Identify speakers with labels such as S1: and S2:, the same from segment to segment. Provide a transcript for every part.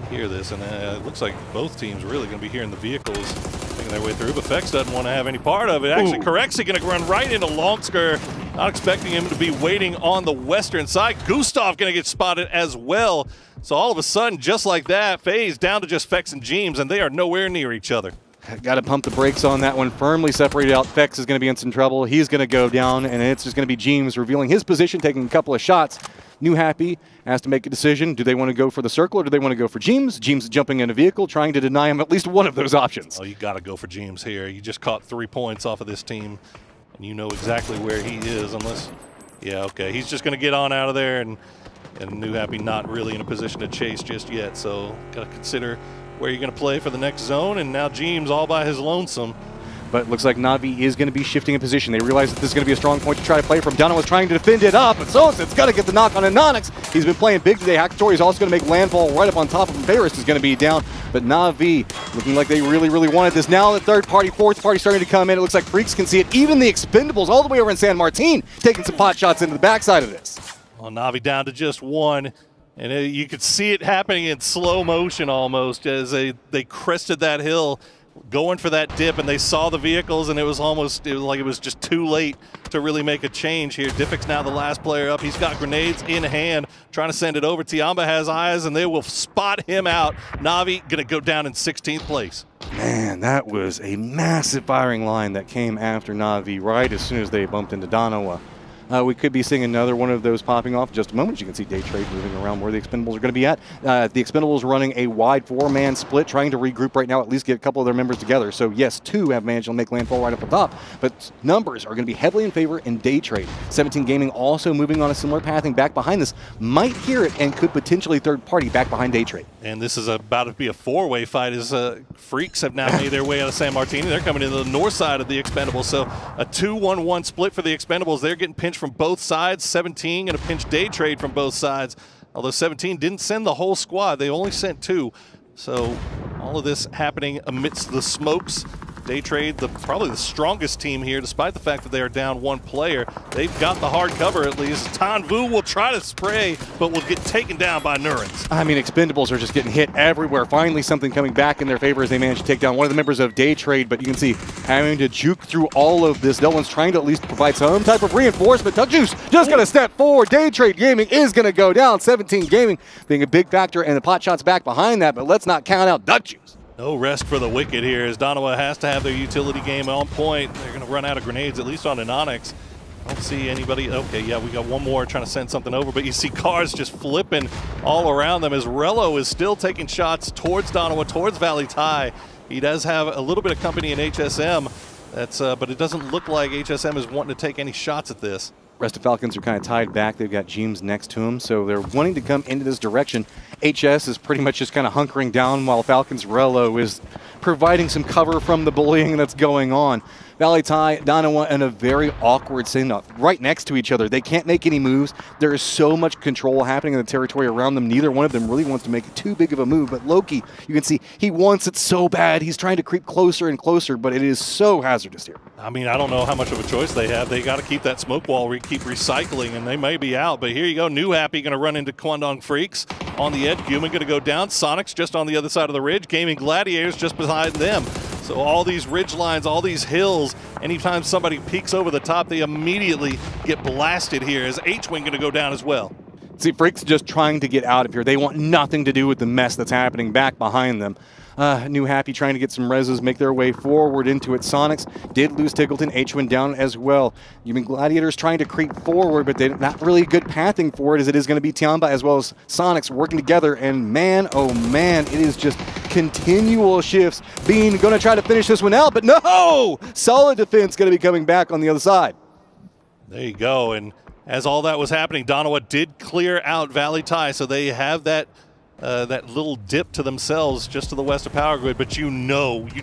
S1: hear this, and it looks like both teams are really going to be hearing the vehicles making their way through, but Fex doesn't want to have any part of it. Actually, Corexy going to run right into Longsker, not expecting him to be waiting on the western side. Gustav going to get spotted as well. So all of a sudden, just like that, FaZe down to just Fex and Jeems, and they are nowhere near each other.
S2: Got to pump the brakes on that one. Firmly separated out. Fex is going to be in some trouble. He's going to go down, and it's just going to be Jeems revealing his position, taking a couple of shots. New Happy has to make a decision. Do they want to go for the circle, or do they want to go for Jeems? Jeems is jumping in a vehicle, trying to deny him at least one of those options.
S1: Oh, you got to go for Jeems here. You just caught 3 points off of this team, and you know exactly where he is, unless... Yeah, okay. He's just going to get on out of there, and New Happy not really in a position to chase just yet, so got to consider where you're going to play for the next zone, and now Jeems all by his lonesome.
S2: But it looks like Na'Vi is going to be shifting in position. They realize that this is going to be a strong point to try to play from. Dono was trying to defend it up, but Solis's going to get the knock on Anonix. He's been playing big today. Hackatory is also going to make landfall right up on top of him. Varus is going to be down, but Na'Vi looking like they really, really wanted this. Now the third party, fourth party starting to come in. It looks like Freaks can see it. Even the Expendables all the way over in San Martin taking some pot shots into the backside of this.
S1: Well, Na'Vi down to just 1. And you could see it happening in slow motion almost as they crested that hill, going for that dip, and they saw the vehicles, and it was like it was just too late to really make a change here. Diffic's now the last player up. He's got grenades in hand, trying to send it over. Tiamba has eyes, and they will spot him out. Na'Vi going to go down in 16th place.
S2: Man, that was a massive firing line that came after Na'Vi right as soon as they bumped into Donowa. We could be seeing another one of those popping off in just a moment. You can see Day Trade moving around where the Expendables are going to be at. The Expendables running a wide 4-man split, trying to regroup right now, at least get a couple of their members together. So yes, 2 have managed to make landfall right up the top, but numbers are going to be heavily in favor in Day Trade. 17 Gaming also moving on a similar pathing back behind this. Might hear it and could potentially third party back behind Day Trade.
S1: And this is about to be a 4-way fight as Freaks have now made their way out of San Martin. They're coming into the north side of the Expendables. So a 2-1-1 split for the Expendables. They're getting pinched from both sides. 17 going to pinch Day Trade from both sides. Although 17 didn't send the whole squad. They only sent 2. So all of this happening amidst the smokes. Day Trade, probably the strongest team here, despite the fact that they are down 1 player. They've got the hard cover at least. Tanvu will try to spray, but will get taken down by Nurens.
S2: I mean, Expendables are just getting hit everywhere. Finally, something coming back in their favor as they manage to take down one of the members of Day Trade, but you can see having to juke through all of this. No one's trying to at least provide some type of reinforcement. Duck Juice just going to step forward. Day Trade Gaming is going to go down. 17 Gaming being a big factor, and the pot shots back behind that, but let's not count out Duck Juice.
S1: No rest for the wicked here as Donowa has to have their utility game on point. They're going to run out of grenades, at least on Anonix. I don't see anybody. Okay, yeah, we got one more trying to send something over, but you see cars just flipping all around them as Rello is still taking shots towards Donowa, towards Valley Tai. He does have a little bit of company in HSM, but it doesn't look like HSM is wanting to take any shots at this.
S2: Rest of Falcons are kind of tied back. They've got Jeems next to him, so they're wanting to come into this direction. HS is pretty much just kind of hunkering down while Falcons Rello is providing some cover from the bullying that's going on. Valley Tai, Donowa in a very awkward standoff right next to each other. They can't make any moves. There is so much control happening in the territory around them. Neither one of them really wants to make too big of a move, but Loki, you can see he wants it so bad. He's trying to creep closer and closer, but it is so hazardous here.
S1: I mean, I don't know how much of a choice they have. They got to keep that smoke wall, keep recycling, and they may be out, but here you go. New Happy going to run into Kwandong Freaks on the edge. Human going to go down. Sonic's just on the other side of the ridge. Gaming Gladiators just behind them. So all these ridge lines, all these hills, anytime somebody peeks over the top, they immediately get blasted here as H-Wing going to go down as well.
S2: See, Freaks just trying to get out of here. They want nothing to do with the mess that's happening back behind them. New Happy trying to get some reses, make their way forward into it. Sonics did lose Tickleton, H-Win down as well. Human Gladiators trying to creep forward, but they're not really good pathing for it, as it is going to be Tiamba as well as Sonics working together. And man, oh man, it is just continual shifts. Bean going to try to finish this one out, but no! Solid defense going to be coming back on the other side.
S1: There you go. And as all that was happening, Donowa did clear out Valley Tai, so they have that little dip to themselves just to the west of Power Grid, but you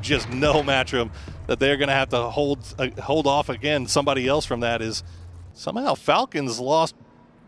S1: just know, Matchroom, that they're going to have to hold off again. Somebody else from that is somehow Falcons lost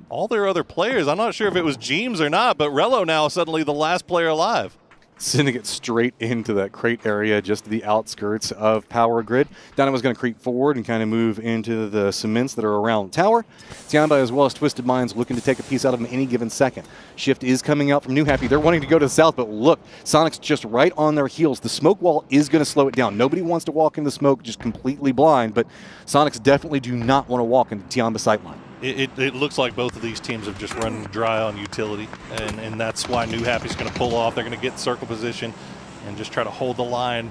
S1: all their other players. I'm not sure if it was Jeems or not, but Rello now suddenly the last player alive.
S2: sending it straight into that crate area just to the outskirts of Power Grid. Danowa's going to creep forward and kind of move into the cements that are around the tower. Tiamba as well as Twisted Minds looking to take a piece out of him any given second. Shift is coming out from New Happy. They're wanting to go to the south, but look, Sonic's just right on their heels. The smoke wall is going to slow it down. Nobody wants to walk in the smoke just completely blind, but Sonics definitely do not want to walk into Tiamba's sightline.
S1: It looks like both of these teams have just run dry on utility, and that's why New Happy's going to pull off. They're going to get circle position and just try to hold the line,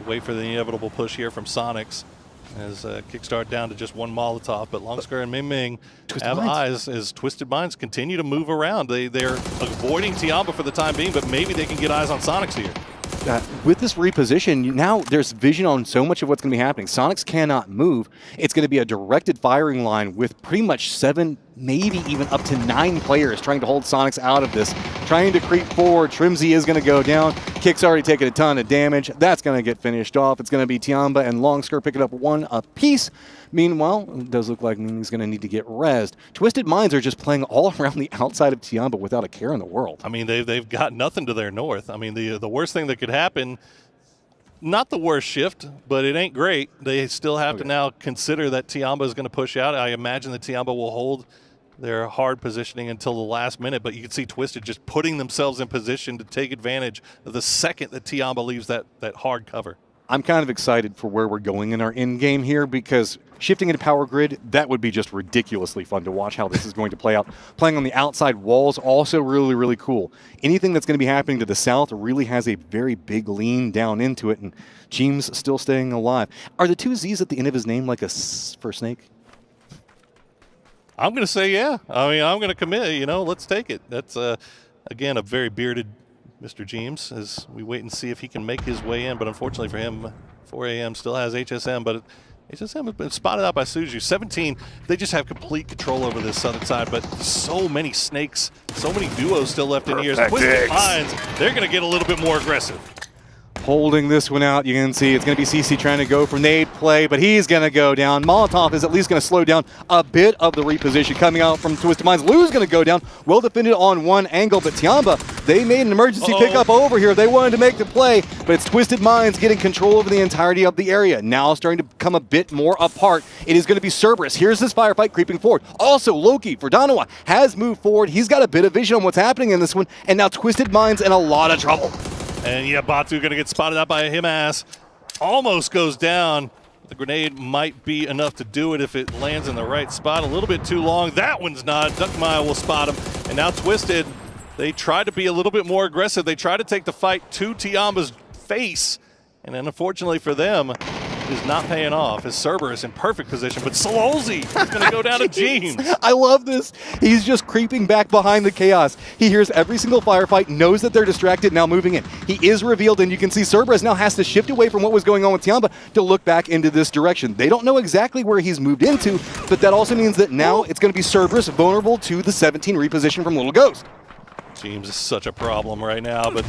S1: wait for the inevitable push here from Sonics as Kickstart down to just one Molotov. But Longskar and Ming Ming have eyes as Twisted Minds continue to move around. They're avoiding Tiamba for the time being, but maybe they can get eyes on Sonics here.
S2: With this reposition, now there's vision on so much of what's going to be happening. Sonics cannot move. It's going to be a directed firing line with pretty much 7, maybe even up to 9 players trying to hold Sonics out of this. Trying to creep forward. Trimsy is going to go down. Kick's already taken a ton of damage. That's going to get finished off. It's going to be Tiamba and Longskar picking up 1 apiece. Meanwhile, it does look like Ming's going to need to get rezzed. Twisted Minds are just playing all around the outside of Tiamba without a care in the world.
S1: I mean, they've got nothing to their north. I mean, the worst thing that could happen, not the worst shift, but it ain't great. They still have to now consider that Tiamba is going to push out. I imagine that Tiamba will hold their hard positioning until the last minute, but you can see Twisted just putting themselves in position to take advantage of the second that Tiamba leaves that hard cover.
S2: I'm kind of excited for where we're going in our end game here because shifting into Power Grid, that would be just ridiculously fun to watch how this is going to play out. Playing on the outside walls, also really, really cool. Anything that's going to be happening to the south really has a very big lean down into it, and Jeems still staying alive. Are the 2 Z's at the end of his name like a S for snake?
S1: I'm going to say yeah. I mean, I'm going to commit, let's take it. That's, again, a very bearded Mr. Jeems as we wait and see if he can make his way in. But unfortunately for him, 4 a.m. still has HSM, but HSM has been spotted out by SuJiu. 17, they just have complete control over this southern side, but so many snakes, so many duos still left in here. Twisted Minds, they're going to get a little bit more aggressive.
S2: Holding this one out, you can see it's going to be CC trying to go for nade play, but he's going to go down. Molotov is at least going to slow down a bit of the reposition coming out from Twisted Minds. Lou's going to go down, well defended on one angle, but Tiamba, they made an emergency pickup over here. They wanted to make the play, but it's Twisted Minds getting control over the entirety of the area. Now starting to come a bit more apart. It is going to be Cerberus. Here's this firefight creeping forward. Also, Loki for Danowa has moved forward. He's got a bit of vision on what's happening in this one, and now Twisted Minds in a lot of trouble.
S1: And yeah, Batu going to get spotted out by a him-ass. Almost goes down. The grenade might be enough to do it if it lands in the right spot. A little bit too long. That one's not. Duckmile will spot him. And now Twisted, they try to be a little bit more aggressive. They try to take the fight to Tiamba's face. And then unfortunately for them, is not paying off as Cerberus in perfect position, but Sololzi is going to go down to Jeems.
S2: I love this. He's just creeping back behind the chaos. He hears every single firefight, knows that they're distracted, now moving in. He is revealed, and you can see Cerberus now has to shift away from what was going on with Tiamba to look back into this direction. They don't know exactly where he's moved into, but that also means that now it's going to be Cerberus vulnerable to the 17 reposition from Little Ghost.
S1: Jeems is such a problem right now, but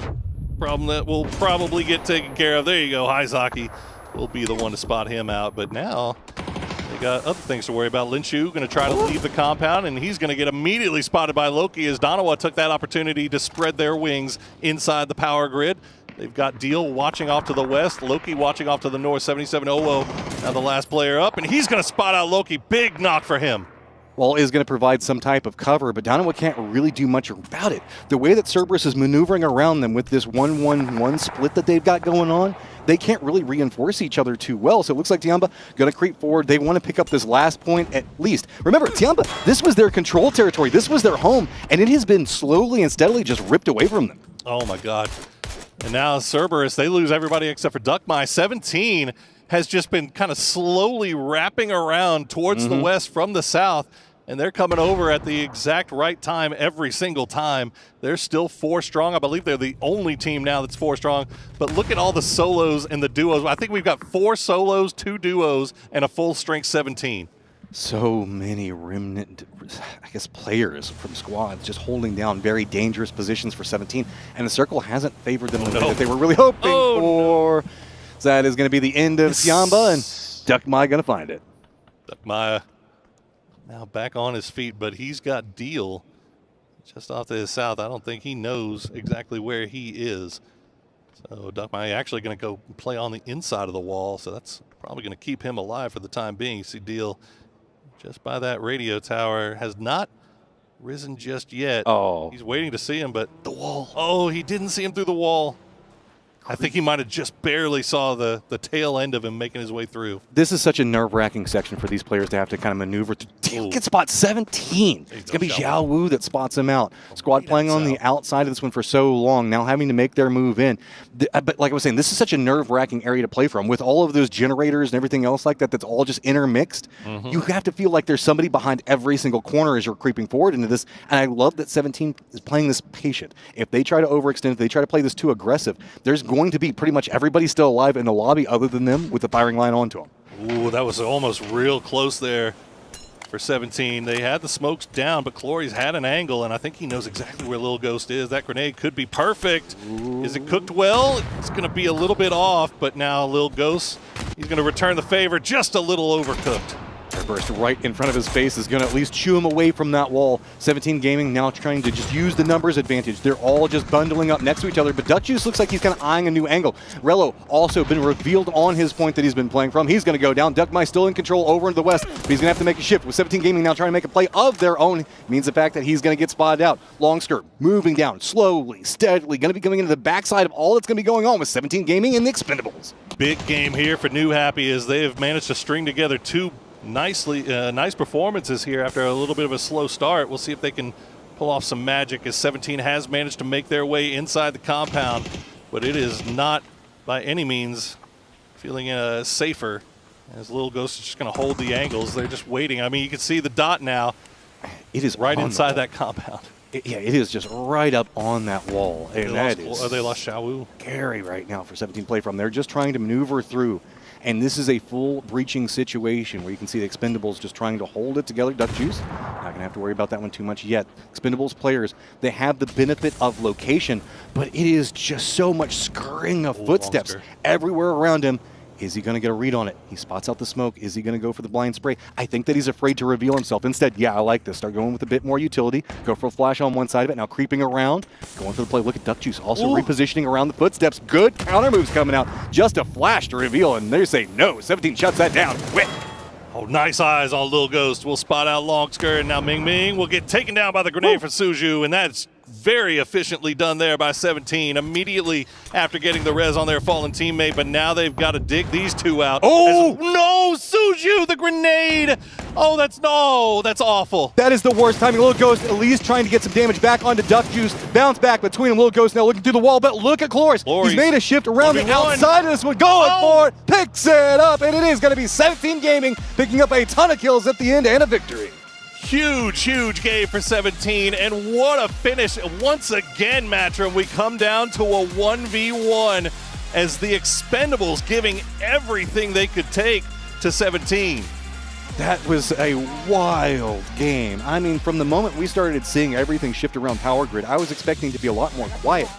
S1: problem that will probably get taken care of. There you go, Haizaki will be the one to spot him out, but now they got other things to worry about. Linshu going to try to leave the compound, and he's going to get immediately spotted by Loki as Danowa took that opportunity to spread their wings inside the power grid. They've got Deal watching off to the west, Loki watching off to the north. 77-0 now the last player up, and he's going to spot out Loki. Big knock for him.
S2: Wall is going to provide some type of cover, but Danowa can't really do much about it. The way that Cerberus is maneuvering around them with this 1-1-1 split that they've got going on, they can't really reinforce each other too well. So it looks like Tiamba going to creep forward. They want to pick up this last point at least. Remember, Tiamba, this was their control territory. This was their home, and it has been slowly and steadily just ripped away from them.
S1: Oh my God. And now Cerberus, they lose everybody except for Duckmai. 17 has just been kind of slowly wrapping around towards the west from the south. And they're coming over at the exact right time every single time. They're still 4 strong. I believe they're the only team now that's 4 strong. But look at all the solos and the duos. I think we've got 4 solos, 2 duos, and a full strength 17.
S2: So many remnant, I guess, players from squads just holding down very dangerous positions for 17. And the circle hasn't favored them in the way that they were really hoping for. No. So that is going to be the end of Tiamba, and Duckmai going to find it.
S1: Duckmai now back on his feet, but he's got Deal just off to his south. I don't think he knows exactly where he is. So Duckmai actually going to go play on the inside of the wall, so that's probably going to keep him alive for the time being. You see Deal just by that radio tower, has not risen just yet.
S2: Oh.
S1: He's waiting to see him, but
S2: The wall.
S1: oh, he didn't see him through the wall. I think he might have just barely saw the tail end of him making his way through.
S2: This is such a nerve-wracking section for these players to have to kind of maneuver through. Damn, get spot 17. It's going to be Xiao Wu that spots him out. Squad playing on the outside of this one for so long, now having to make their move in. But like I was saying, this is such a nerve-wracking area to play from. With all of those generators and everything else like that, that's all just intermixed. You have to feel like there's somebody behind every single corner as you're creeping forward into this. And I love that 17 is playing this patient. If they try to overextend, if they try to play this too aggressive, there's going to be pretty much everybody still alive in the lobby other than them with the firing line onto them.
S1: Ooh, that was almost real close there for 17. They had the smokes down, but Clory's had an angle, and I think he knows exactly where Lil Ghost is. That grenade could be perfect. Ooh. Is it cooked well? It's going to be a little bit off, but now Lil Ghost, he's going to return the favor, just a little overcooked.
S2: Burst right in front of his face is going to at least chew him away from that wall. 17 Gaming now trying to just use the numbers advantage. They're all just bundling up next to each other, but Dutchjuice looks like he's kind of eyeing a new angle. Rello also been revealed on his point that he's been playing from. He's going to go down. Duckmai still in control over into the west, but he's going to have to make a shift. With 17 Gaming now trying to make a play of their own, means the fact that he's going to get spotted out. Long skirt moving down slowly, steadily, going to be coming into the backside of all that's going to be going on with 17 Gaming and the Expendables.
S1: Big game here for New Happy as they have managed to string together two nice performances here after a little bit of a slow start. We'll see if they can pull off some magic as 17 has managed to make their way inside the compound, but it is not by any means feeling safer as Lil Ghost is just going to hold the angles. They're just waiting. I mean, you can see the dot now.
S2: It is
S1: right inside that compound.
S2: Yeah, it is just right up on that wall. And
S1: they lost Xiao Wu.
S2: Scary right now for 17 play from. They're just trying to maneuver through. And this is a full breaching situation where you can see the Expendables just trying to hold it together. Dutchjuice, not going to have to worry about that one too much yet. Expendables players, they have the benefit of location, but it is just so much scurrying of footsteps everywhere around him. Is he going to get a read on it? He spots out the smoke. Is he going to go for the blind spray? I think that he's afraid to reveal himself. Instead, yeah, I like this. Start going with a bit more utility. Go for a flash on one side of it. Now creeping around. Going for the play. Look at Dutchjuice also repositioning around the footsteps. Good counter moves coming out. Just a flash to reveal, and they say no. 17 shuts that down. Quick.
S1: Oh, nice eyes on Lil Ghost. We'll spot out Long Skirt, and now Ming Ming will get taken down by the grenade for SuJiu, and that's very efficiently done there by 17 immediately after getting the res on their fallen teammate, but now they've got to dig these two out.
S2: Oh!
S1: No, SuJiu, the grenade! Oh, that's awful.
S2: That is the worst timing. Lil Ghost at least trying to get some damage back onto Dutchjuice. Bounce back between them. Lil Ghost now looking through the wall, but look at Cloris. He's made a shift around the outside of this one. Going for it, picks it up, and it is going to be 17 Gaming picking up a ton of kills at the end and a victory.
S1: Huge game for 17, and what a finish. Once again, Matrim, we come down to a 1v1 as the Expendables giving everything they could take to 17.
S2: That was a wild game. I mean, from the moment we started seeing everything shift around Power Grid, I was expecting to be a lot more quiet.